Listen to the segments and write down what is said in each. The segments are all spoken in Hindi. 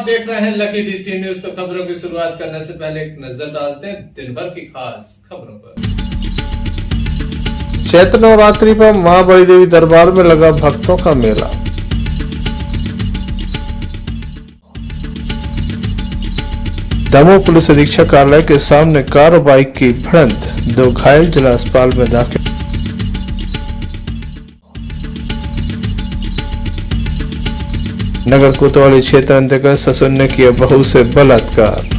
देख रहे हैं लकी डीसी न्यूज। तो खबरों की शुरुआत करने से पहले एक नजर डालते हैं दिन भर की खास खबरों पर। चैत्र नवरात्रि पर मां बड़ी देवी दरबार में लगा भक्तों का मेला। दमोह पुलिस अधीक्षक कार्यालय के सामने कार और बाइक की भिड़ंत, 2 घायल जिला अस्पताल में दाखिल। नगर कोतवाली क्षेत्र अंतर्गत ससुर ने किया बहू से बलात्कार।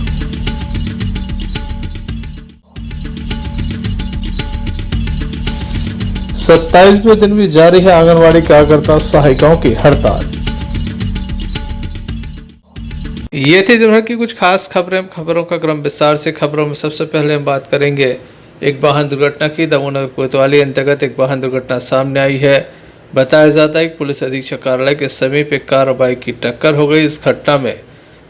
सत्ताईसवें दिन भी जारी है आंगनवाड़ी कार्यकर्ता सहायिकाओं की हड़ताल। ये थी दिन भर की कुछ खास खबरें। खबरों का क्रम विस्तार से। खबरों में सबसे पहले हम बात करेंगे एक वाहन दुर्घटना की। दमोह नगर कोतवाली अंतर्गत एक वाहन दुर्घटना सामने आई है। बताया जाता है कि पुलिस अधीक्षक कार्यालय के समीप एक कार और बाइक की टक्कर हो गई। इस घटना में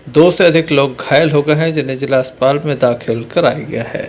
2 से अधिक लोग घायल हो गए हैं, जिन्हें जिला अस्पताल में दाखिल कराया गया है।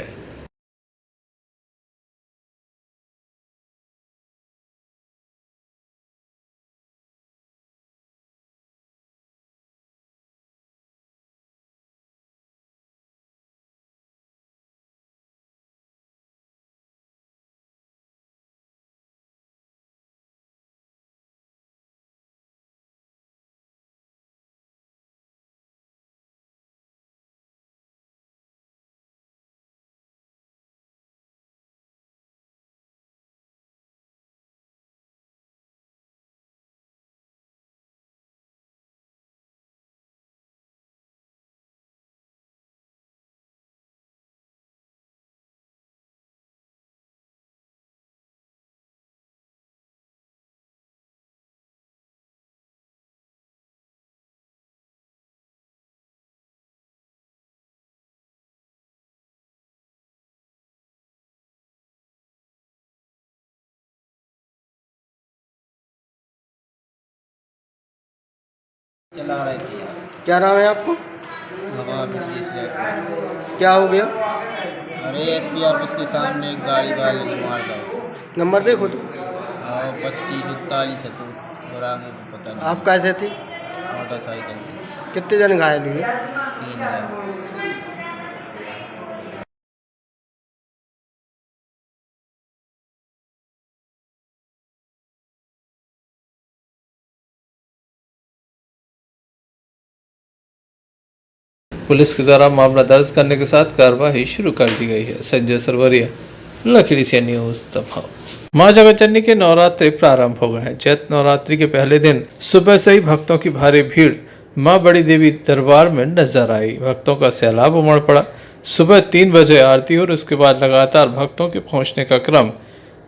चला रहे थे। क्या नाम है आपको? हवा ब्रिटिश रेट। क्या हो गया? अरे एसपी ऑफिस के सामने एक गाड़ी वाले ने मार दो। नंबर देखो तो। 25 41 और आगे पता नहीं। आप कैसे थे? मोटरसाइकिल से। कितने जन घायल हुए? 3 जन। पुलिस के द्वारा मामला दर्ज करने के साथ कार्रवाई शुरू कर दी गई है। Sanjay Sarwariya, Lucky DC News, Damoh. मां जगतजननी के नवरात्रि प्रारंभ हो गए हैं। चैत्र नवरात्रि के पहले दिन सुबह से ही भक्तों की भारी भीड़ मां बड़ी देवी दरबार में नजर आई। भक्तों का सैलाब उमड़ पड़ा। सुबह 3 बजे आरती और उसके बाद लगातार भक्तों के पहुंचने का क्रम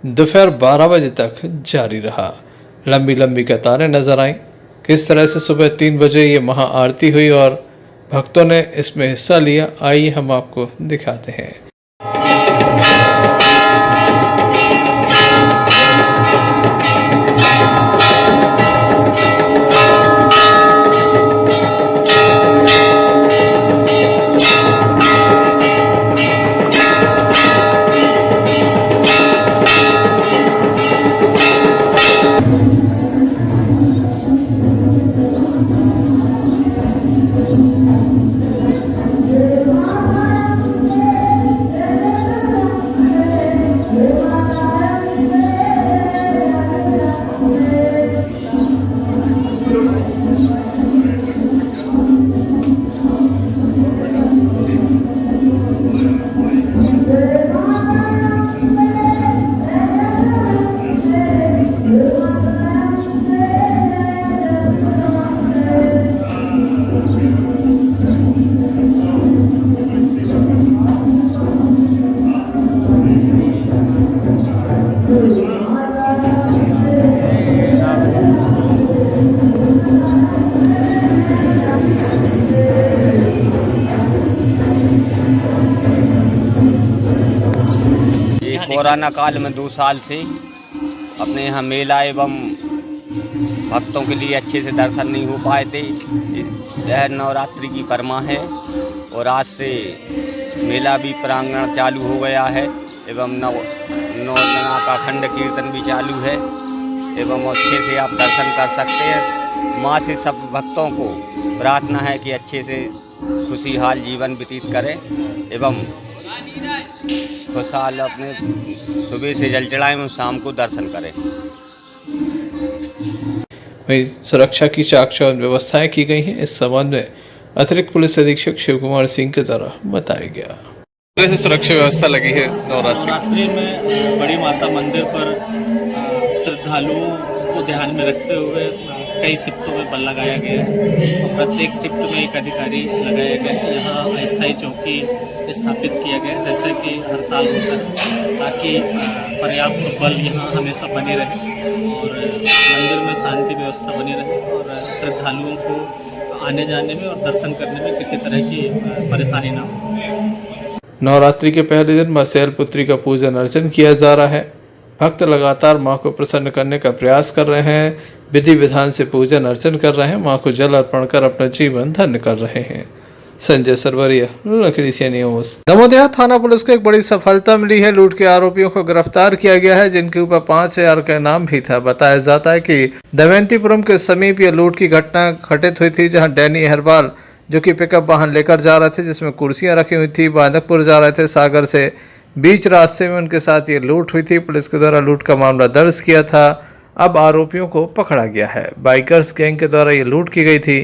दोपहर 12 बजे तक जारी रहा। लंबी लंबी कतारें नजर आईं। किस तरह से सुबह 3 बजे ये महाआरती हुई और भक्तों ने इसमें हिस्सा लिया, आइए हम आपको दिखाते हैं। कोरोना काल में 2 साल से अपने यहाँ मेला एवं भक्तों के लिए अच्छे से दर्शन नहीं हो पाए थे। यह नवरात्रि की परमा है और आज से मेला भी प्रांगण चालू हो गया है एवं नौ दिना का खंड कीर्तन भी चालू है एवं अच्छे से आप दर्शन कर सकते हैं। माँ से सब भक्तों को प्रार्थना है कि अच्छे से खुशहाल जीवन व्यतीत करें एवं खुशहाल अपने सुबह से जल चढ़ाएं एवं शाम को दर्शन करें। वहीं सुरक्षा की चाक चौबंद व्यवस्थाएं की गई हैं। इस संबंध में अतिरिक्त पुलिस अधीक्षक शिव कुमार सिंह के द्वारा बताया गया। कैसे सुरक्षा व्यवस्था लगी है नवरात्रि में बड़ी माता मंदिर पर श्रद्धालुओं को ध्यान में रखते हुए कई शिफ्टों में बल लगाया गया है और प्रत्येक शिफ्ट में एक अधिकारी लगाया गया है। यहाँ अस्थायी चौकी स्थापित किया गया है जैसा कि हर साल होता है, ताकि पर्याप्त बल यहाँ हमेशा बने रहे और मंदिर में शांति व्यवस्था बनी रहे और श्रद्धालुओं को आने जाने में और दर्शन करने में किसी तरह की परेशानी ना हो। नवरात्रि के पहले दिन मां शैलपुत्री का पूजन अर्चन किया जा रहा है। भक्त लगातार मां को प्रसन्न करने का प्रयास कर रहे हैं, विधि विधान से पूजन अर्चन कर रहे हैं, मां को जल अर्पण कर अपना जीवन धन्य कर रहे हैं। संजय सरवरिया, लखड़ी सी न्यूज। दमोह थाना पुलिस को एक बड़ी सफलता मिली है। लूट के आरोपियों को गिरफ्तार किया गया है, जिनके ऊपर 5,000 का इनाम भी था। बताया जाता है कि दमयंतीपुरम के समीप यह लूट की घटना घटित हुई थी, जहां डैनी अहरवाल जो कि पिकअप वाहन लेकर जा रहे थे, जिसमें कुर्सियां रखी हुई थी, बांदकपुर जा रहे थे सागर से। बीच रास्ते में उनके साथ ये लूट हुई थी। पुलिस के द्वारा लूट का मामला दर्ज किया था। अब आरोपियों को पकड़ा गया है। बाइकर्स गैंग के द्वारा ये लूट की गई थी।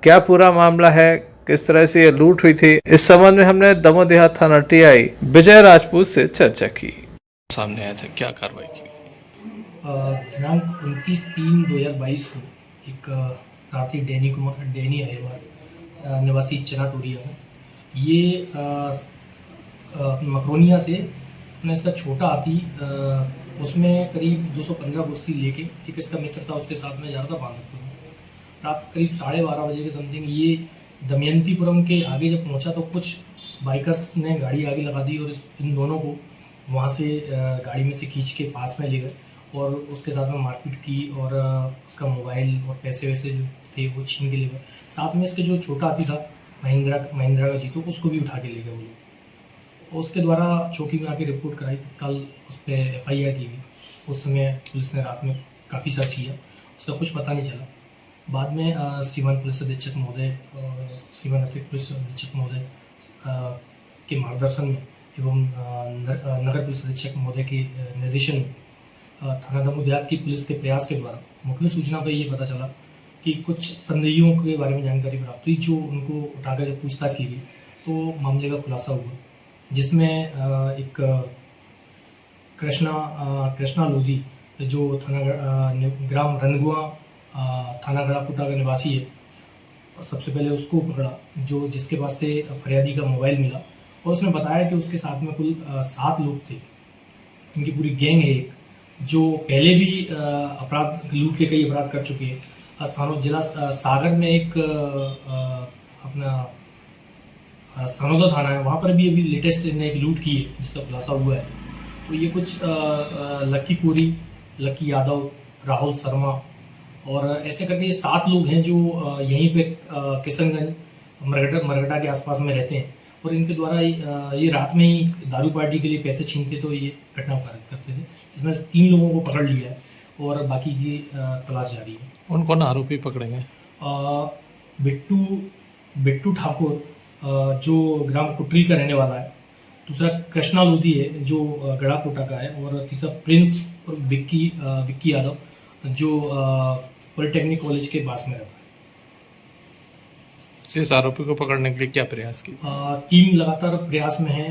क्या पूरा मामला है, किस तरह से ये लूट हुई थी, इस संबंध में हमने दमोह देहात थाना टीआई विजय राजपूत से चर्चा की। सामने आया था, क्या कार्रवाई की? दिनांक 29/3/2022 को एक प्रार्थी डैनी अहिरवार निवासी चनाटोरिया में ये मकरोनिया से अपना इसका छोटा हाथी उसमें करीब 215 कुर्सी लेके एक इसका मित्र था, उसके साथ में जा रहा था बांदकपुर में। रात करीब 12:30 बजे के समथिंग ये दमयंतीपुरम के आगे जब पहुंचा तो कुछ बाइकर्स ने गाड़ी आगे लगा दी और इन दोनों को वहां से गाड़ी में से खींच के पास में ले गए और उसके साथ में मारपीट की और उसका मोबाइल और पैसे वैसे जो थे वो छीन के ले गए। साथ में इसके जो छोटा हाथी था महिंद्रा का जीतो, उसको भी उठा के ले गए वो लोग। उसके द्वारा चौकी में आके रिपोर्ट कराई। कल उस पर FIR की गई। उस समय पुलिस ने रात में काफ़ी सर्च किया, उसका कुछ पता नहीं चला। बाद में सीमांत पुलिस अधीक्षक महोदय सीमांत अतिरिक्त पुलिस अधीक्षक महोदय के मार्गदर्शन में एवं नगर पुलिस अधीक्षक महोदय के निर्देशन में थाना दमोह देहात की पुलिस के प्रयास के द्वारा मुख्य सूचना पर ये पता चला कि कुछ संदेहियों के बारे में जानकारी प्राप्त हुई, जो उनको उठाकर जब पूछताछ की गई तो मामले का खुलासा हुआ, जिसमें एक कृष्णा लोधी जो थाना ग्राम रनगुआ थाना गड़ापुटा का निवासी है, सबसे पहले उसको पकड़ा, जो जिसके पास से फरियादी का मोबाइल मिला और उसने बताया कि उसके साथ में कुल 7 लोग थे। इनकी पूरी गैंग है एक, जो पहले भी लूट के कई अपराध कर चुके हैं। जिला सागर में एक अपना सनोदा थाना है, वहाँ पर भी अभी लेटेस्ट ने एक लूट की है जिसका खुलासा हुआ है। तो ये कुछ लक्की कोरी, लक्की यादव, राहुल शर्मा और ऐसे करके ये 7 लोग हैं जो यहीं पे किशनगंज मरघटा के आसपास में रहते हैं और इनके द्वारा ये रात में ही दारू पार्टी के लिए पैसे छीनते तो ये घटना करते थे। इसमें 3 लोगों को पकड़ लिया है और बाकी की तलाश जारी है। कौन आरोपी पकड़ेंगे? बिट्टू ठाकुर जो ग्राम कुटरी का रहने वाला है, दूसरा कृष्णा लोधी है जो गड़ाकोटा का है और तीसरा प्रिंस और विक्की यादव जो पॉलिटेक्निक कॉलेज के पास में रहता है। इस आरोपी को पकड़ने के लिए क्या प्रयास की? टीम लगातार प्रयास में है,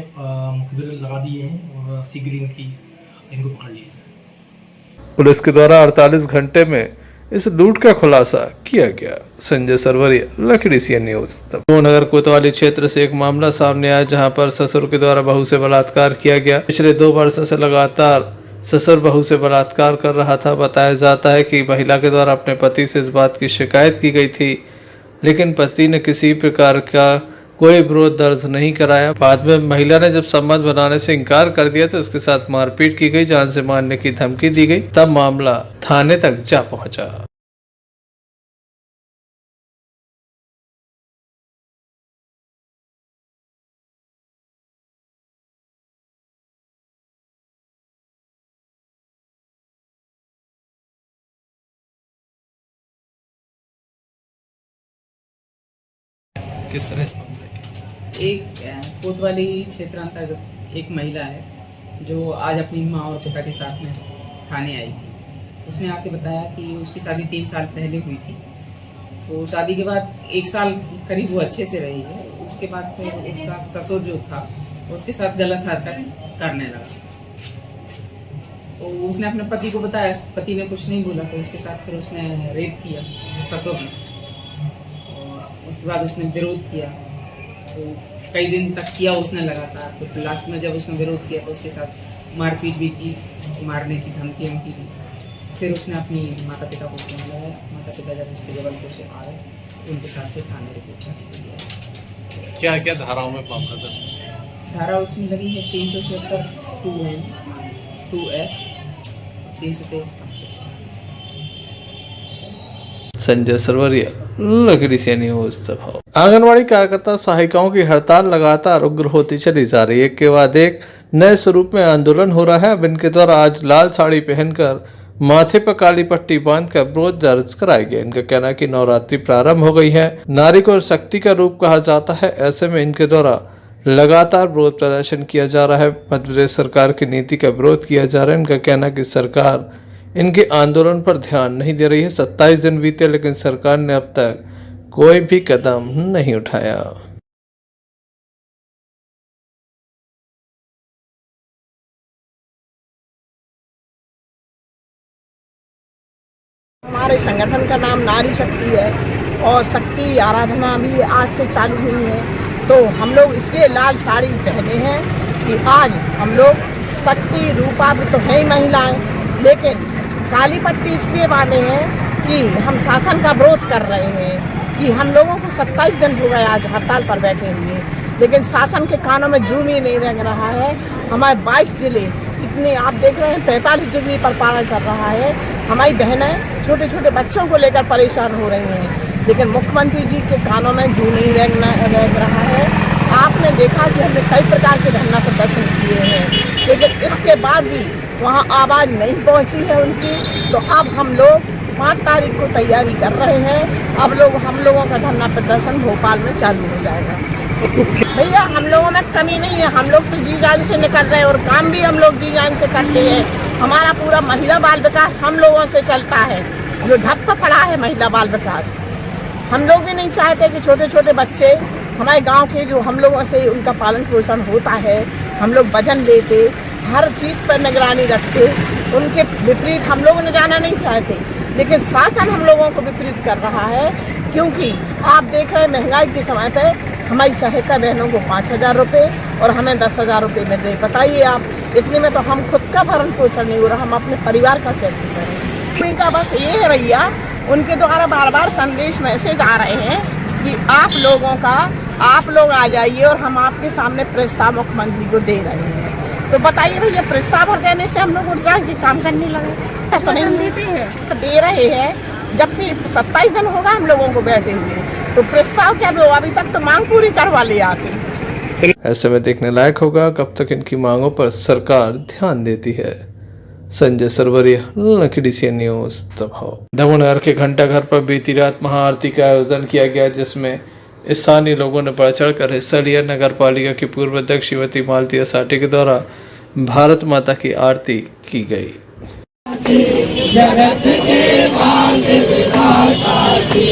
मुखबिर लगा दिए हैं और शीघ्र इनको पकड़ लिया। पुलिस के द्वारा 48 घंटे में इस लूट का खुलासा किया गया। संजय सरवरिया, लखड़ी सी न्यूज। नगर कोतवाली क्षेत्र से एक मामला सामने आया, जहां पर ससुर के द्वारा बहू से बलात्कार किया गया। पिछले 2 वर्षों से लगातार ससुर बहू से बलात्कार कर रहा था। बताया जाता है कि महिला के द्वारा अपने पति से इस बात की शिकायत की गई थी, लेकिन पति ने किसी प्रकार का कोई विरोध दर्ज नहीं कराया। बाद में महिला ने जब संबंध बनाने से इनकार कर दिया तो उसके साथ मारपीट की गई, जान से मारने की धमकी दी गई। तब मामला थाने तक जा पहुंचा। किस तरह से मामला है? एक कोतवाली क्षेत्र अंतर्गत एक महिला है जो आज अपनी माँ और पिता के साथ में थाने आई थी। उसने आके बताया कि उसकी शादी 3 साल पहले हुई थी। तो शादी के बाद 1 साल करीब वो अच्छे से रही है। उसके बाद फिर उसका ससुर जो था उसके साथ गलत हरकत करने लगा। तो उसने अपने पति को बताया, पति ने कुछ नहीं बोला, तो उसके साथ फिर उसने रेप किया ससुर ने। और उसके बाद उसने विरोध किया, तो कई दिन तक किया उसने लगातार। तो लास्ट में जब उसने विरोध किया तो उसके साथ मारपीट भी की, मारने की धमकी दी। फिर उसने अपनी माता पिता को फोन लगाया। माता पिता जब उसके जबलपुर से आ गए उनके साथ फिर थाने रिपोर्ट कर दिया। क्या क्या धाराओं में मामला दर्ज? धारा उसमें लगी है 376 2N 2F 323 506। संजय सरवरिया, लकड़ी से न्यूज दबाव। आंगनवाड़ी कार्यकर्ता सहायिकाओं की हड़ताल लगातार उग्र होती चली जा रही है। एक के बाद एक नए स्वरूप में आंदोलन हो रहा है। अब इनके द्वारा आज लाल साड़ी पहनकर माथे पर काली पट्टी बांधकर विरोध दर्ज कराया गया। इनका कहना है कि नवरात्रि प्रारंभ हो गई है, नारी को शक्ति का रूप कहा जाता है। ऐसे में इनके द्वारा लगातार विरोध प्रदर्शन किया जा रहा है। मध्य प्रदेश सरकार की नीति का विरोध किया जा रहा है। इनका कहना है कि सरकार इनके आंदोलन पर ध्यान नहीं दे रही है। 27 दिन बीते लेकिन सरकार ने अब तक कोई भी कदम नहीं उठाया। हमारे संगठन का नाम नारी शक्ति है और शक्ति आराधना भी आज से चालू हुई है। तो हम लोग इसलिए लाल साड़ी पहने हैं कि आज हम लोग शक्ति रूपावृत तो है ही महिलाएं, लेकिन काली पट्टी इसलिए बांधे हैं कि हम शासन का विरोध कर रहे हैं कि हम लोगों को 27 दिन हो गए आज हड़ताल पर बैठे हुए, लेकिन शासन के कानों में जूं ही नहीं लग रहा है। हमारे 22 जिले इतने आप देख रहे हैं 45 डिग्री पर पारा चल रहा है। हमारी बहनें छोटे छोटे बच्चों को लेकर परेशान हो रही हैं, लेकिन मुख्यमंत्री जी के कानों में जूं नहीं लग रहा है। आपने देखा कि हमने कई प्रकार के धरना प्रदर्शन किए हैं, लेकिन इसके बाद भी वहाँ आवाज़ नहीं पहुँची है उनकी। तो अब हम लोग 5 तारीख को तैयारी कर रहे हैं। अब हम लोगों का धरना प्रदर्शन भोपाल में चालू हो जाएगा। भैया हम लोगों में कमी नहीं है, हम लोग तो जी जान से निकल रहे हैं और काम भी हम लोग जी जान से करते हैं। हमारा पूरा महिला बाल विकास हम लोगों से चलता है, जो ढप पे पड़ा है महिला बाल विकास। हम लोग भी नहीं चाहते कि छोटे छोटे बच्चे हमारे गांव के जो हम लोगों से उनका पालन पोषण होता है, हम लोग वजन लेते, हर चीज़ पर निगरानी रखते, उनके विपरीत हम लोग न जाना नहीं चाहते, लेकिन शासन हम लोगों को विपरीत कर रहा है। क्योंकि आप देख रहे हैं महंगाई के समय पे हमारी सहायिका बहनों को 5,000 रुपये और हमें 10,000 रुपये मिल रहे। बताइए आप, इतने में तो हम खुद का भरण पोषण नहीं हो रहा, हम अपने परिवार का कैसे करें। उनका बस ये है भैया, उनके द्वारा बार बार संदेश मैसेज आ रहे हैं कि आप लोग आ जाइए और हम आपके सामने प्रस्ताव मुख्यमंत्री को दे रहे हैं। तो बताइए भैया, प्रस्ताव देने से हम लोग उठ जाएंगे काम करने लगे। दे रहे हैं, जबकि 27 दिन होगा हम लोगों को बैठे हुए, तो प्रस्ताव क्या वो अभी तक तो मांग पूरी करवा ले आके। ऐसे में देखने लायक होगा कब तक इनकी मांगों पर सरकार ध्यान देती है। संजय सरवरिया, लकड़ी से न्यूज दबाव। दमोहनगर के घंटा घर पर बीती रात महाआरती का आयोजन किया गया, जिसमें स्थानीय लोगों ने बढ़ चढ़ कर हिस्सा लिया। नगर पालिका की पूर्व अध्यक्ष श्रीमती मालती असाटी के द्वारा भारत माता की आरती की गई। जगत के भाग्य विधाता की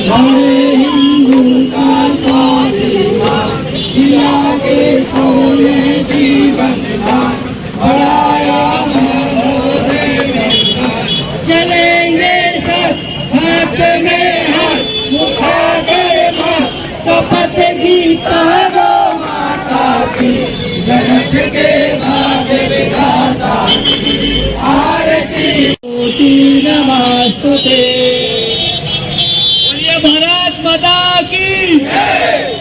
हिंदू का स्वाभिमान, जिया के सोने जीवन दान, बढ़ाया मानव देवदान। चलेंगे सब हाथ में हाथ उठाकर मां, शपथ गीता गो माता की, जगत के भाग्य विधाता की आरती नमस्तुते। बोलिए भारत माता की जय।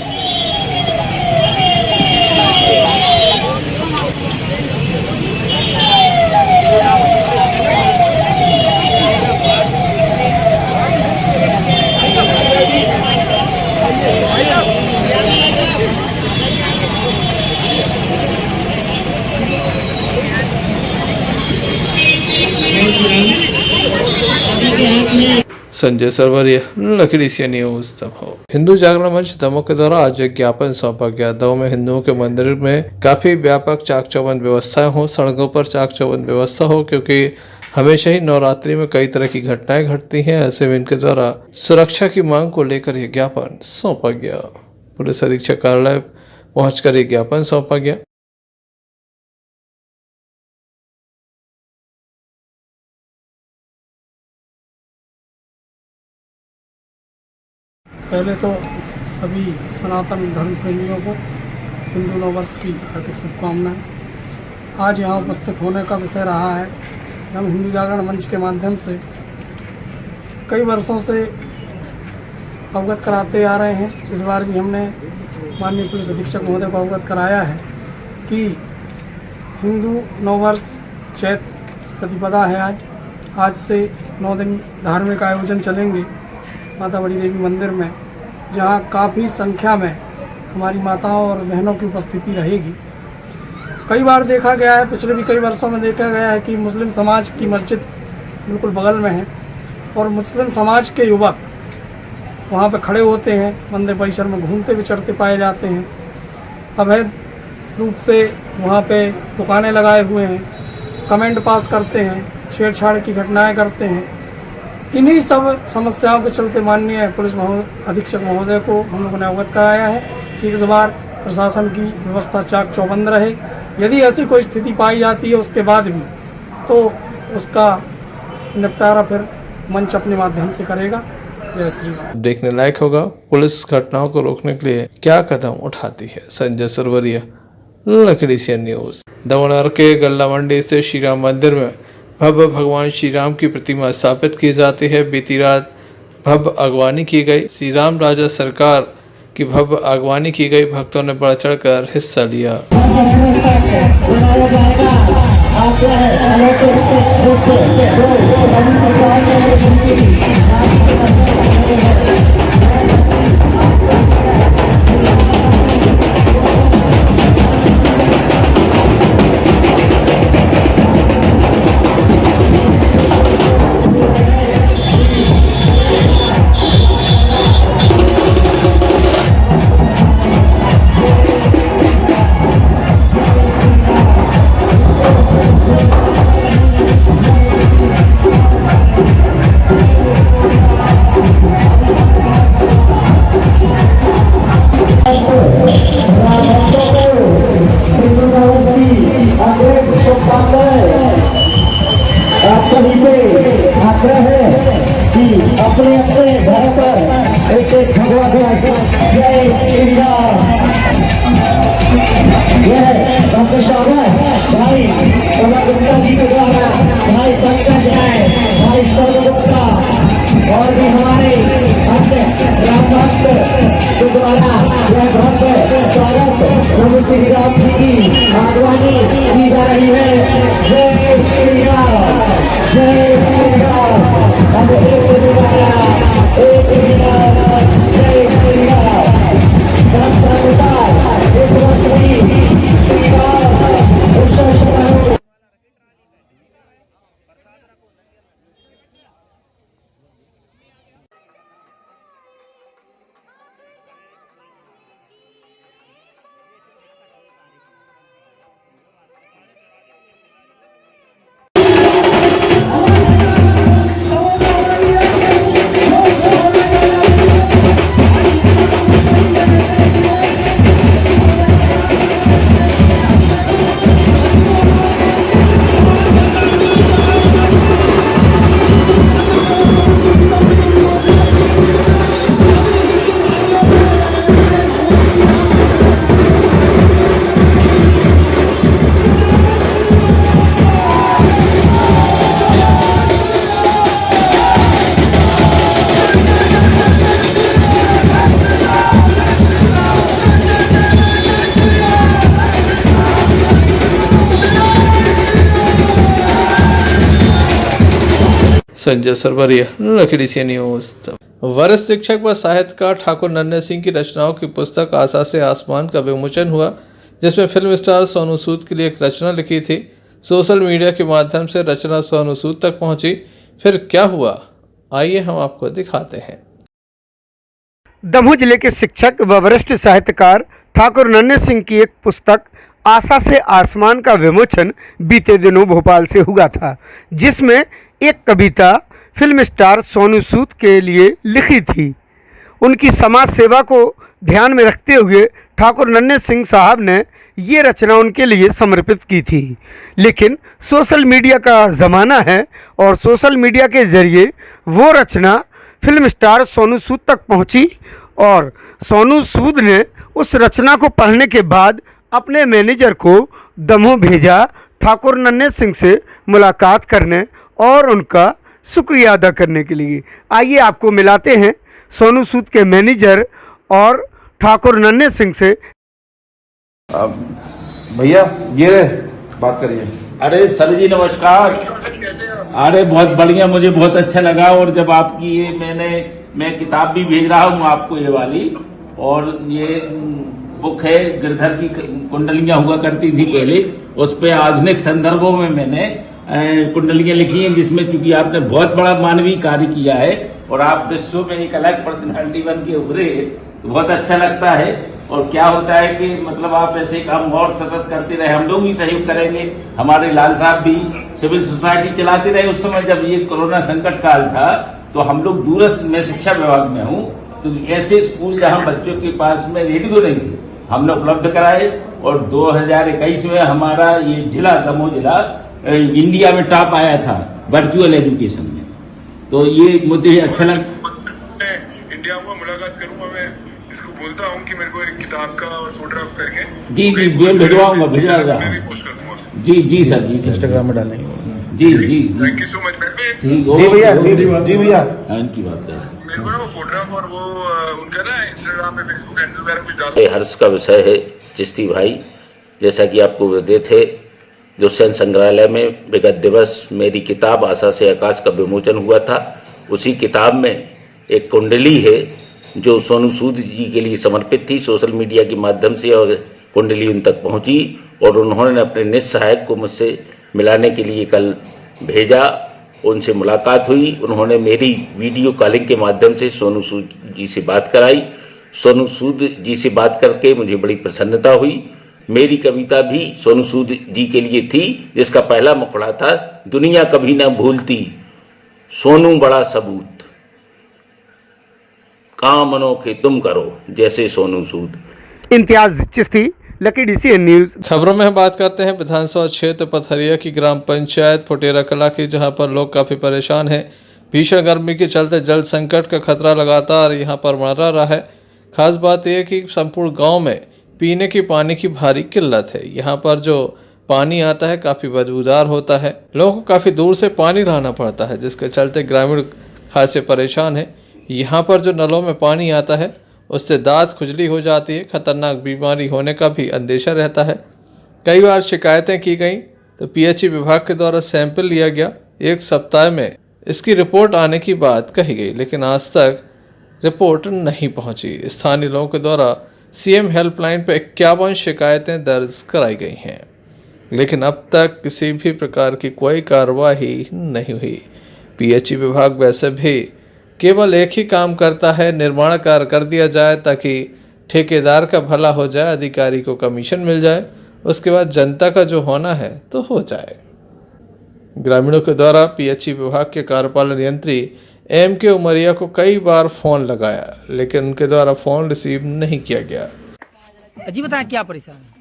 संजय सरवरिया, लखड़ी सी न्यूज दमोह। हिंदू जागरण मंच दमोह के द्वारा आज एक ज्ञापन सौंपा गया। दमोह में हिंदुओं के मंदिर में काफी व्यापक चाक चौबंद व्यवस्थाएं हो, सड़कों पर चाक चौबंद व्यवस्था हो, क्योंकि हमेशा ही नवरात्रि में कई तरह की घटनाएं घटती हैं। ऐसे में इनके द्वारा सुरक्षा की मांग को लेकर यह ज्ञापन सौंपा गया। पुलिस अधीक्षक कार्यालय पहुंचकर यह ज्ञापन सौंपा गया। पहले तो सभी सनातन धर्म प्रेमियों को हिंदू नववर्ष की हार्दिक शुभकामनाएं। आज यहाँ उपस्थित होने का विषय रहा है कि हम हिंदू जागरण मंच के माध्यम से कई वर्षों से अवगत कराते आ रहे हैं। इस बार भी हमने माननीय पुलिस अधीक्षक महोदय को अवगत कराया है कि हिंदू नववर्ष चैत्र प्रतिपदा है। आज से 9 दिन धार्मिक आयोजन चलेंगे माता बड़ी देवी मंदिर में, जहां काफ़ी संख्या में हमारी माताओं और बहनों की उपस्थिति रहेगी। कई बार देखा गया है, पिछले भी कई वर्षों में देखा गया है कि मुस्लिम समाज की मस्जिद बिल्कुल बगल में है और मुस्लिम समाज के युवक वहां पर खड़े होते हैं, मंदिर परिसर में घूमते विचरते पाए जाते हैं। अवैध रूप से वहां पे दुकानें लगाए हुए हैं, कमेंट पास करते हैं, छेड़छाड़ की घटनाएं करते हैं। इन्हीं सब समस्याओं के चलते माननीय पुलिस अधीक्षक महोदय को हम लोगों ने अवगत कराया है कि इस बार प्रशासन की व्यवस्था चाक चौबंद रहे। यदि ऐसी कोई स्थिति पाई जाती है उसके बाद भी तो उसका निपटारा फिर मंच अपने माध्यम से करेगा। जय श्री राम। देखने लायक होगा पुलिस घटनाओं को रोकने के लिए क्या कदम उठाती है। संजय सरवरिया, लखड़ी सी न्यूज। दमोह के गल्ला मंडी स्थित श्री राम मंदिर में भव्य भगवान श्री राम की प्रतिमा स्थापित की जाती है। बीती रात भव्य अगवानी की गई। श्री राम राजा सरकार की भव्य अगवानी की गई। भक्तों ने बढ़ चढ़कर हिस्सा लिया। आप सभी से आग्रह है कि अपने अपने घर पर एक भगवा ध्वज जय श्री राम। यह डॉक्टर शाबाश भाई गुप्ता जी के द्वारा भाई पंकज राय, भाई सौरभ गुप्ता और भी हमारे अन्य राम भक्त के द्वारा यह भव्य स्वागत प्रभु श्री राम जी की आगवानी की जा रही है। जय श्री राम, जय श्री राम। हम एक द्वारा एक जय श्री राम। इस वर्ष भी श्री राम उत्सव समारोह संजय सरवरिया, लखड़ी सी न्यूज। वरिष्ठ शिक्षक व साहित्यकार ठाकुर नन्हे सिंह की रचनाओं की पुस्तक आशा से आसमान का विमोचन हुआ, जिसमें फिल्म स्टार सोनू सूद के लिए एक रचना लिखी थी। सोशल मीडिया के माध्यम से रचना सोनू सूद तक पहुंची। फिर क्या हुआ, आइए हम आपको दिखाते हैं। दमोह जिले के शिक्षक व वरिष्ठ साहित्यकार ठाकुर नन्हे सिंह की एक पुस्तक आशा से आसमान का विमोचन बीते दिनों भोपाल से हुआ था, जिसमें एक कविता फिल्म स्टार सोनू सूद के लिए लिखी थी। उनकी समाज सेवा को ध्यान में रखते हुए ठाकुर नन्हे सिंह साहब ने ये रचना उनके लिए समर्पित की थी। लेकिन सोशल मीडिया का ज़माना है और सोशल मीडिया के ज़रिए वो रचना फिल्म स्टार सोनू सूद तक पहुंची और सोनू सूद ने उस रचना को पढ़ने के बाद अपने मैनेजर को दमोह भेजा ठाकुर नन्हे सिंह से मुलाकात करने और उनका शुक्रिया अदा करने के लिए। आइए आपको मिलाते हैं सोनू सूद के मैनेजर और ठाकुर नन्हे सिंह से। भैया ये बात करिए। अरे सर जी नमस्कार। अरे बहुत बढ़िया, मुझे बहुत अच्छा लगा। और जब आपकी ये मैं किताब भी भेज रहा हूँ आपको, ये वाली, और ये बुक है गिरधर की कुंडलियां हुआ करती थी पहले, उस पे आधुनिक संदर्भों में मैंने कुंडलियां लिखी हैं, जिसमें चूंकि आपने बहुत बड़ा मानवीय कार्य किया है और आप विश्व में एक अलग पर्सनैलिटी बन के उभरे, तो बहुत अच्छा लगता है। और क्या होता है कि मतलब आप ऐसे काम और सतत करते रहे, हम लोग भी सहयोग करेंगे। हमारे लाल साहब भी सिविल सोसाइटी चलाते रहे उस समय जब ये कोरोना संकट काल था, तो हम लोग दूरस्थ, मैं शिक्षा विभाग में हूँ, तो ऐसे स्कूल जहाँ बच्चों के पास में रेडियो नहीं थे हमने उपलब्ध कराए। और 2021 में हमारा ये जिला दमोह जिला इंडिया में टॉप आया था वर्चुअल एजुकेशन में। तो ये मुझे अच्छा लगा। इंडिया में मुलाकात करूंगा, मैं इसको बोलता हूँ कि मेरे को एक किताब का और फोटोग्राफ करके जी भिजवाऊंगा जी सर जी इंस्टाग्राम में डालेंगे। जी थैंक यू सो मच। ठीक जी भैया जी भैया इनकी बात करें। मेरे को ना वो फोटोग्राफ और वो उनका ना इंस्टाग्राम में फेसबुक हैंडल वगैरह कुछ डालो। हर्ष का विषय है चिश्ती भाई। जैसा कि आपको विदित है, जो सैन्य संग्रहालय में विगत दिवस मेरी किताब आशा से आकाश का विमोचन हुआ था, उसी किताब में एक कुंडली है जो सोनू सूद जी के लिए समर्पित थी। सोशल मीडिया के माध्यम से और कुंडली उन तक पहुंची और उन्होंने अपने निज सहायक को मुझसे मिलाने के लिए कल भेजा। उनसे मुलाकात हुई, उन्होंने मेरी वीडियो कॉलिंग के माध्यम से सोनू सूद जी से बात कराई। सोनू सूद जी से बात करके मुझे बड़ी प्रसन्नता हुई। मेरी कविता भी सोनू सूद जी के लिए थी, जिसका पहला मुखड़ा था, दुनिया कभी ना भूलती सोनू बड़ा सबूत, काम अनोखे तुम करो जैसे सोनू सूद। Imtiyaz Chishti, Lucky DCN news. खबरों में हम बात करते हैं विधानसभा क्षेत्र पथरिया की ग्राम पंचायत फुटेरा कला की, जहां पर लोग काफ़ी परेशान हैं। भीषण गर्मी के चलते जल संकट का खतरा लगातार यहां पर मंडरा रहा है। खास बात यह कि संपूर्ण गांव में पीने की पानी की भारी किल्लत है। यहाँ पर जो पानी आता है काफ़ी बदबूदार होता है, लोगों को काफ़ी दूर से पानी लाना पड़ता है, जिसके चलते ग्रामीण खासे परेशान है। यहाँ पर जो नलों में पानी आता है उससे दांत खुजली हो जाती है, खतरनाक बीमारी होने का भी अंदेशा रहता है। कई बार शिकायतें की गई तो PHE विभाग के द्वारा सैंपल लिया गया, एक सप्ताह में इसकी रिपोर्ट आने की बात कही गई, लेकिन आज तक रिपोर्ट नहीं पहुंची। स्थानीय लोगों के द्वारा CM हेल्पलाइन पर 51 शिकायतें दर्ज कराई गई हैं, लेकिन अब तक किसी भी प्रकार की कोई कार्रवाई नहीं हुई। PHE विभाग वैसे भी केवल एक ही काम करता है, निर्माण कार्य कर दिया जाए ताकि ठेकेदार का भला हो जाए, अधिकारी को कमीशन मिल जाए, उसके बाद जनता का जो होना है तो हो जाए। ग्रामीणों के द्वारा PHE विभाग के कार्यपालन यंत्री MK उमरिया को कई बार फ़ोन लगाया, लेकिन उनके द्वारा फ़ोन रिसीव नहीं किया गया। जी बताएं क्या परेशानी है?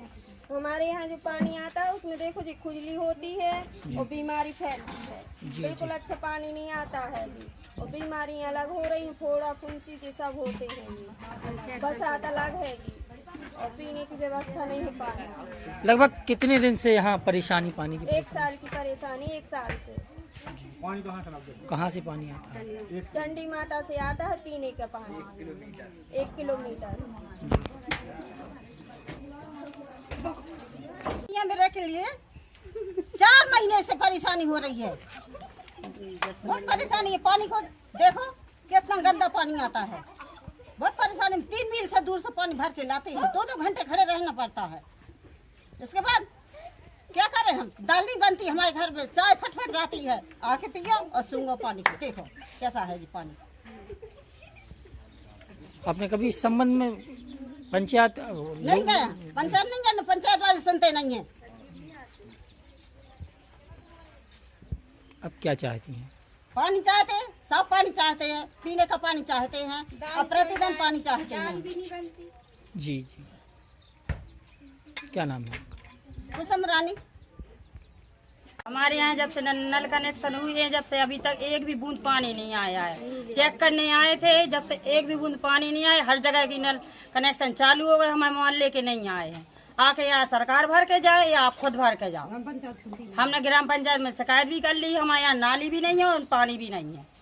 हमारे यहाँ जो पानी आता है उसमें देखो जी खुजली होती है और बीमारी फैलती है। बिल्कुल अच्छा पानी नहीं आता है अभी, और बीमारियाँ अलग हो रही, फोड़ा फुंसी के सब होते हैं, बरसात अलग है और पीने की व्यवस्था नहीं हो पा रहा। लगभग कितने दिन से यहाँ परेशानी पानी की? 1 साल की परेशानी, 1 साल से। पानी कहाँ से पानी आता है? चंडी माता से आता है पीने का पानी, 1 किलोमीटर। मेरे के लिए 4 महीने से परेशानी हो रही है, बहुत परेशानी है। पानी को देखो कितना गंदा पानी आता है, बहुत परेशानी। 3 मील से दूर से पानी भर के लाते हैं, 2-2 घंटे खड़े रहना पड़ता है। इसके बाद क्या करें हम, दाल नहीं बनती हमारे घर में, चाय फटफट जाती है, आके पियो और सूंघो पानी को, देखो कैसा है जी पानी। आपने कभी इस संबंध में पंचायत नहीं गया, पंचायत नहीं गया, पंचायत वाले सुनते नहीं है। अब क्या चाहती हैं? पानी चाहते हैं, साफ पानी चाहते हैं, पीने का पानी चाहते हैं और प्रतिदिन पानी चाहते हैं। जी जी, क्या नाम है? कुसुम रानी। हमारे यहाँ जब से नल कनेक्शन हुई है, जब से अभी तक एक भी बूंद पानी नहीं आया है। चेक करने आए थे, जब से एक भी बूंद पानी नहीं आया। हर जगह की नल कनेक्शन चालू हो गए, हमारे मोहल्ले के नहीं आए हैं। आके यहाँ सरकार भर के जाए या आप खुद भर के जाओ। हमने ग्राम पंचायत में शिकायत भी कर ली, हमारे यहाँ नाली भी नहीं है और पानी भी नहीं है।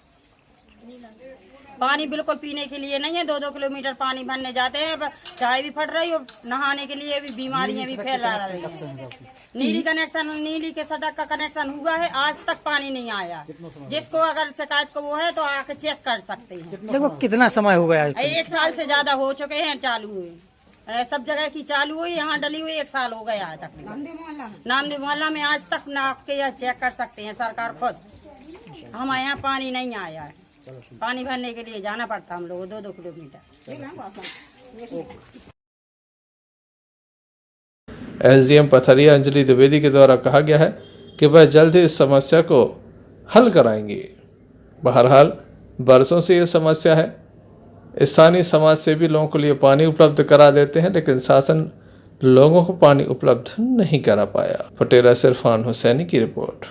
पानी बिल्कुल पीने के लिए नहीं है, 2-2 किलोमीटर पानी भरने जाते हैं, चाय भी फट रही और नहाने के लिए भी बीमारियां भी फैल रही हैं। नीली के सड़क का कनेक्शन हुआ है, आज तक पानी नहीं आया। जिसको अगर शिकायत को वो है तो आके चेक कर सकते हैं। देखो कितना समय हो गया, 1 साल से ज्यादा हो चुके हैं चालू हुए, सब जगह की चालू हुई, यहाँ डली हुई 1 साल हो गया है तक। नामदेव मोहल्ला में आज तक ना आपके चेक कर सकते हैं सरकार खुद। हमारे यहाँ पानी नहीं आया है, पानी भरने के लिए जाना पड़ता हम लोग 2-2 किलोमीटर। एसडीएम पथरिया अंजलि द्विवेदी के द्वारा कहा गया है कि वह जल्द ही इस समस्या को हल कराएंगे। बहरहाल बरसों से ये समस्या है, स्थानीय समाज से भी लोगों के लिए पानी उपलब्ध करा देते हैं, लेकिन शासन लोगों को पानी उपलब्ध नहीं करा पाया। फटेरा से इरफान हुसैनी की रिपोर्ट।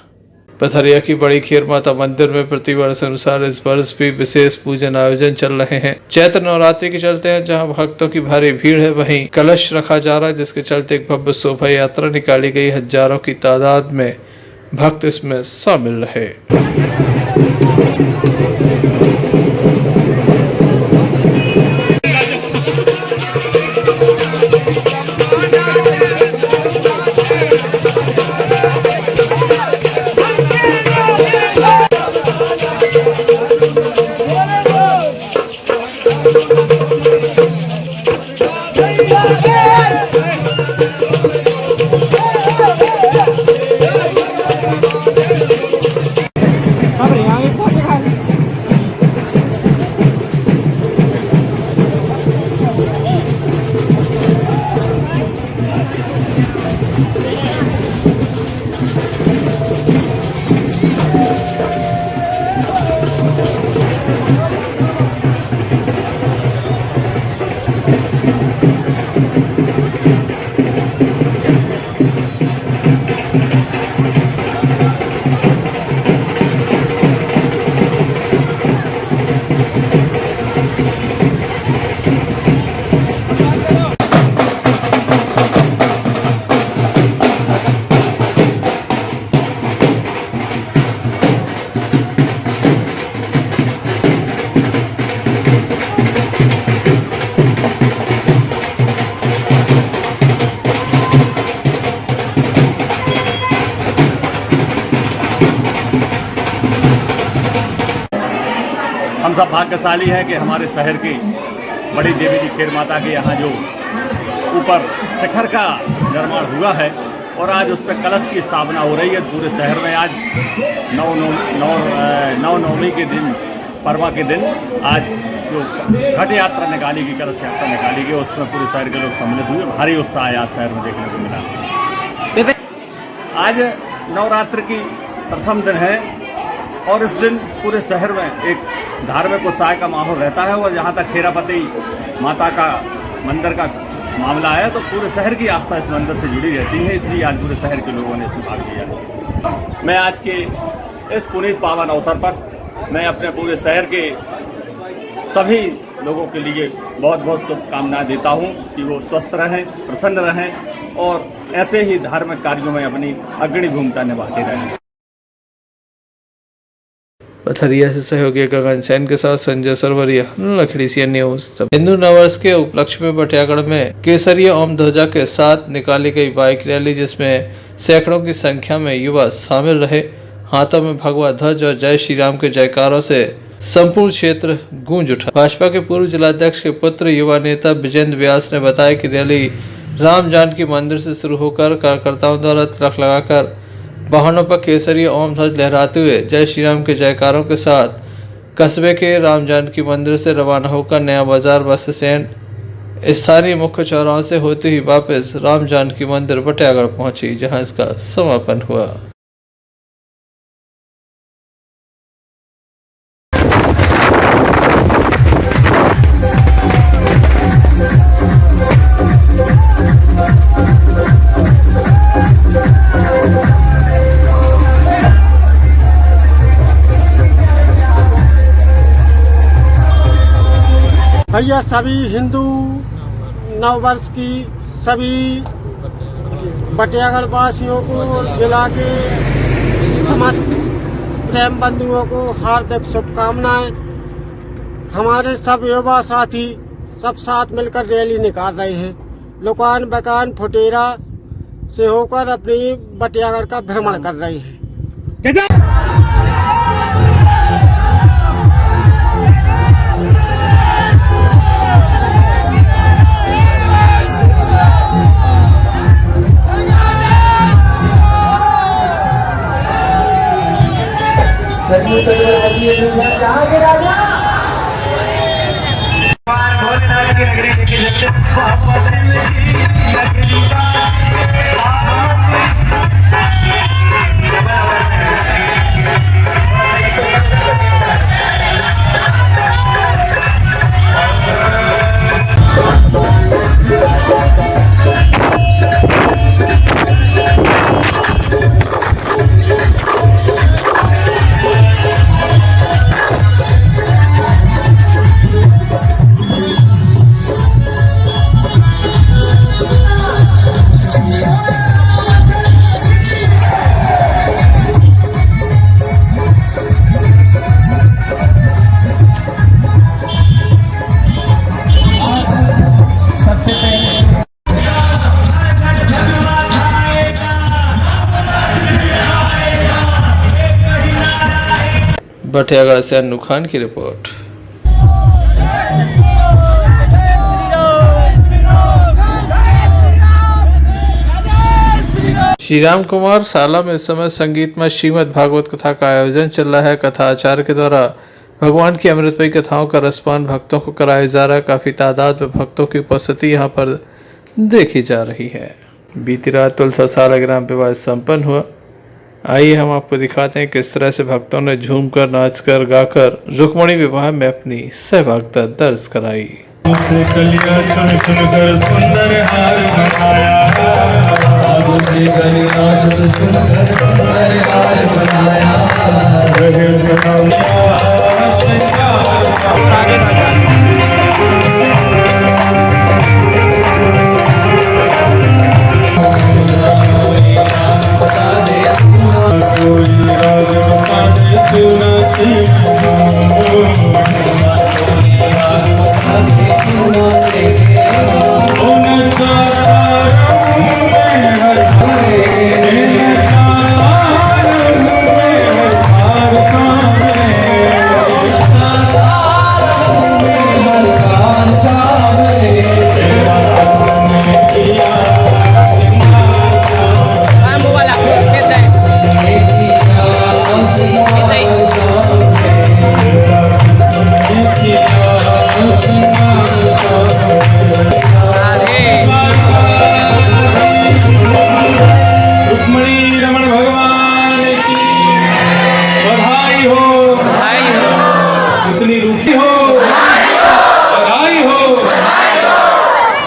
पथरिया की बड़ी खीर माता मंदिर में प्रतिवर्ष अनुसार इस वर्ष भी विशेष पूजन आयोजन चल रहे हैं। चैत्र नवरात्रि के चलते हैं, जहां भक्तों की भारी भीड़ है, वहीं कलश रखा जा रहा है, जिसके चलते एक भव्य शोभा यात्रा निकाली गई। हजारों की तादाद में भक्त इसमें शामिल रहे। हम सब भाग्यशाली हैं कि हमारे शहर की बड़ी देवी जी खीर माता के यहाँ जो ऊपर शिखर का निर्माण हुआ है और आज उस पर कलश की स्थापना हो रही है पूरे शहर में। आज नवनवमी के दिन, परमा के दिन, आज जो घट यात्रा निकाली गई, कलश यात्रा निकाली गई, उसमें पूरे शहर के लोग सम्मिलित हुए। भारी उत्साह आज शहर में देखने को मिला। आज नवरात्र की प्रथम दिन है और इस दिन पूरे शहर में एक धार्मिक उत्साह का माहौल रहता है। और जहाँ तक खेरापति माता का मंदिर का मामला है तो पूरे शहर की आस्था इस मंदिर से जुड़ी रहती है, इसलिए आज पूरे शहर के लोगों ने इसमें भाग लिया। मैं आज के इस पुनीत पावन अवसर पर मैं अपने पूरे शहर के सभी लोगों के लिए बहुत बहुत शुभकामनाएं देता हूं कि वो स्वस्थ रहें, प्रसन्न रहें और ऐसे ही धार्मिक कार्यों में अपनी अग्रणी भूमिका निभाते रहें। पथरिया से सहयोगी गगन सैन के साथ संजय सरवरिया, लखड़ी न्यूज। हिंदू नववर्ष के उपलक्ष्य में बटियागढ़ में केसरिया ओम ध्वजा के साथ निकाली गई बाइक रैली, जिसमें सैकड़ों की संख्या में युवा शामिल रहे। हाथों में भगवा ध्वज और जय श्री राम के जयकारों से संपूर्ण क्षेत्र गूंज उठा। भाजपा के पूर्व जिलाध्यक्ष के पुत्र युवा नेता विजेंद्र व्यास ने बताया कि रैली राम जानकी मंदिर से शुरू होकर कार्यकर्ताओं द्वारा तिलक लगाकर वाहनों पर केसरी ओम ध्वज लहराते हुए जय श्री राम के जयकारों के साथ कस्बे के राम जानकी मंदिर से रवाना होकर नया बाजार बस स्टैंड स्थानीय मुख्य चौराहों से होते ही वापस राम जानकी मंदिर बटियागढ़ पहुंची, जहां इसका समापन हुआ। भैया सभी हिंदू नववर्ष की सभी बटियागढ़ वासियों को और जिला के समस्त प्रेम बंधुओं को हार्दिक शुभकामनाएं। हमारे सब युवा साथी सब साथ मिलकर रैली निकाल रहे हैं। लुकान बकान फुटेरा से होकर अपनी बटियागढ़ का भ्रमण कर रहे हैं। बटियागढ़ से अन्नू खान की रिपोर्ट। श्री राम कुमार शाला में इस समय संगीतमय श्रीमद् भागवत कथा का आयोजन चल रहा है। कथा आचार्य के द्वारा भगवान की अमृतमयी कथाओं का रसपान भक्तों को कराया जा रहा है। काफी तादाद में भक्तों की उपस्थिति यहाँ पर देखी जा रही है। बीती रात तुलसा शाला ग्राम विवाह संपन्न हुआ। आइए हम आपको दिखाते हैं किस तरह से भक्तों ने झूमकर, नाचकर, गाकर रुक्मणी विवाह में अपनी सहभागिता दर्ज कराई।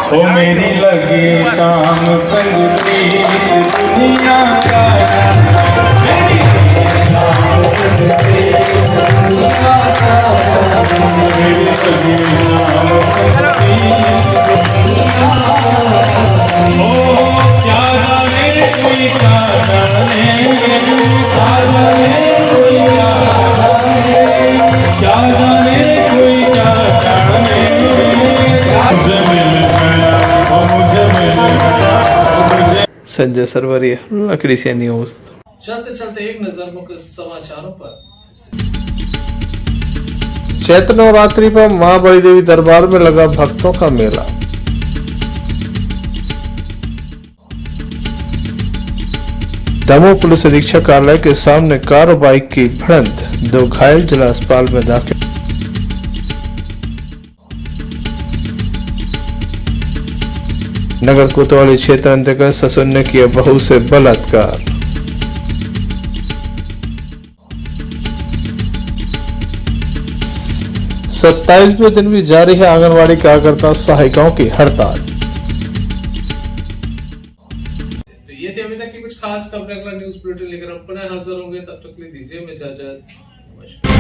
ओ मेरी लगे शाम संगीत दुनिया का, मेरी शाम संगीत दुनिया का, मेरी लगे शाम संगीत दुनिया का। ओ क्या जाने कोई क्या जाने, क्या जाने कोई क्या जाने, क्या जाने कोई क्या जाने, मुझे मिल गया, मुझे मिल गया। संजय सरवरिया, लकड़ी से न्यूज। चलते चलते एक नजर मुख्य समाचारों पर। चैत्र नवरात्रि पर मां बड़ी देवी दरबार में लगा भक्तों का मेला। दमोह पुलिस अधीक्षक कार्यालय के सामने कार और बाइक की भिड़ंत, 2 घायल जिला अस्पताल में दाखिल। नगर कोतवाली क्षेत्र अंतर्गत ससुर ने किया बहू से बलात्कार। सत्ताईसवें दिन भी जारी है आंगनवाड़ी कार्यकर्ता सहायिकाओं की हड़ताल। तो ये थी अभी तक की कुछ खास खबरें। अगला न्यूज बुलेटिन लेकर अपने हाजिर होंगे, तब तक के लिए दीजिए इजाजत। नमस्कार।